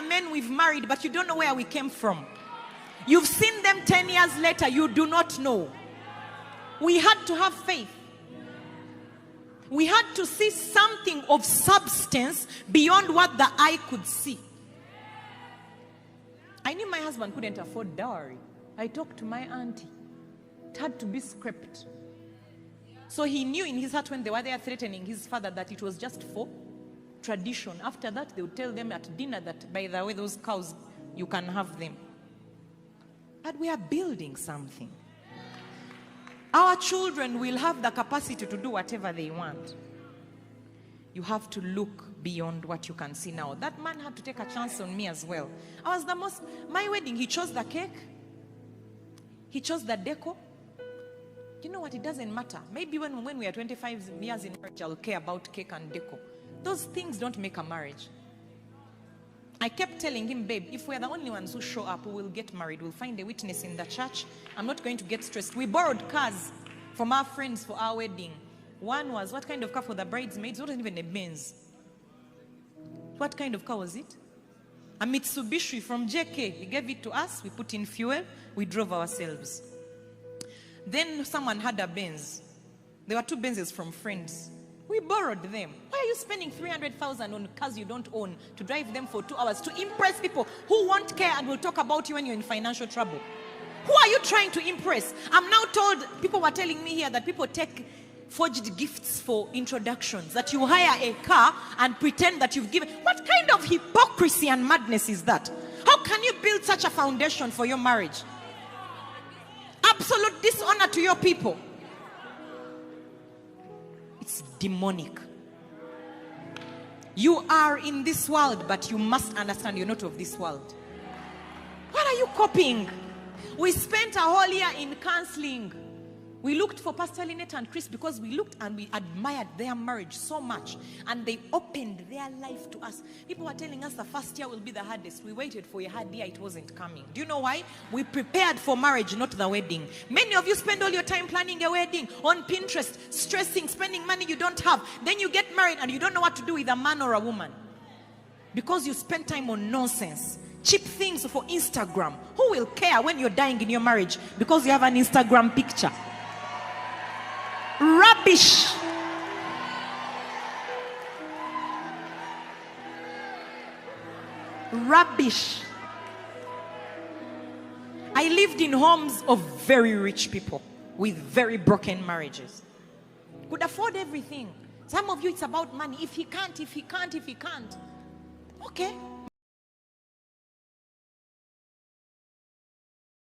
men we've married, but you don't know where we came from. You've seen them 10 years later, you do not know. We had to have faith. We had to see something of substance beyond what the eye could see. I knew my husband couldn't afford dowry. I talked to my auntie. It had to be scrapped. So he knew in his heart when they were there threatening his father that it was just for tradition. After that, they would tell them at dinner that, by the way, those cows, you can have them. But we are building something. Our children will have the capacity to do whatever they want. You have to look beyond what you can see now. That man had to take a chance on me as well. My wedding, he chose the cake. He chose the decor. You know what? It doesn't matter. Maybe when we are 25 years in marriage, I'll care about cake and decor. Those things don't make a marriage. I kept telling him, babe, if we're the only ones who show up, we will get married. We'll find a witness in the church. I'm not going to get stressed. We borrowed cars from our friends for our wedding. One was, what kind of car for the bridesmaids? It wasn't even a Benz. What kind of car was it? A Mitsubishi from JK. He gave it to us. We put in fuel. We drove ourselves. Then someone had a Benz. There were 2 Benzes from friends. We borrowed them. Why are you spending 300,000 on cars you don't own to drive them for 2 hours to impress people who won't care and will talk about you when you're in financial trouble? Who are you trying to impress? I'm now told, people were telling me here that people take forged gifts for introductions, that you hire a car and pretend that you've given. What kind of hypocrisy and madness is that? How can you build such a foundation for your marriage? Absolute dishonor to your people. It's demonic. You are in this world, but you must understand you're not of this world. What are you copying? We spent a whole year in counseling. We looked for Pastor Lynette and Chris because we looked and we admired their marriage so much. And they opened their life to us. People were telling us the first year will be the hardest. We waited for a hard year. It wasn't coming. Do you know why? We prepared for marriage, not the wedding. Many of you spend all your time planning a wedding on Pinterest, stressing, spending money you don't have. Then you get married and you don't know what to do with a man or a woman. Because you spend time on nonsense. Cheap things for Instagram. Who will care when you're dying in your marriage because you have an Instagram picture? Rubbish. Rubbish. I lived in homes of very rich people with very broken marriages. Could afford everything. Some of you, it's about money. If he can't. Okay.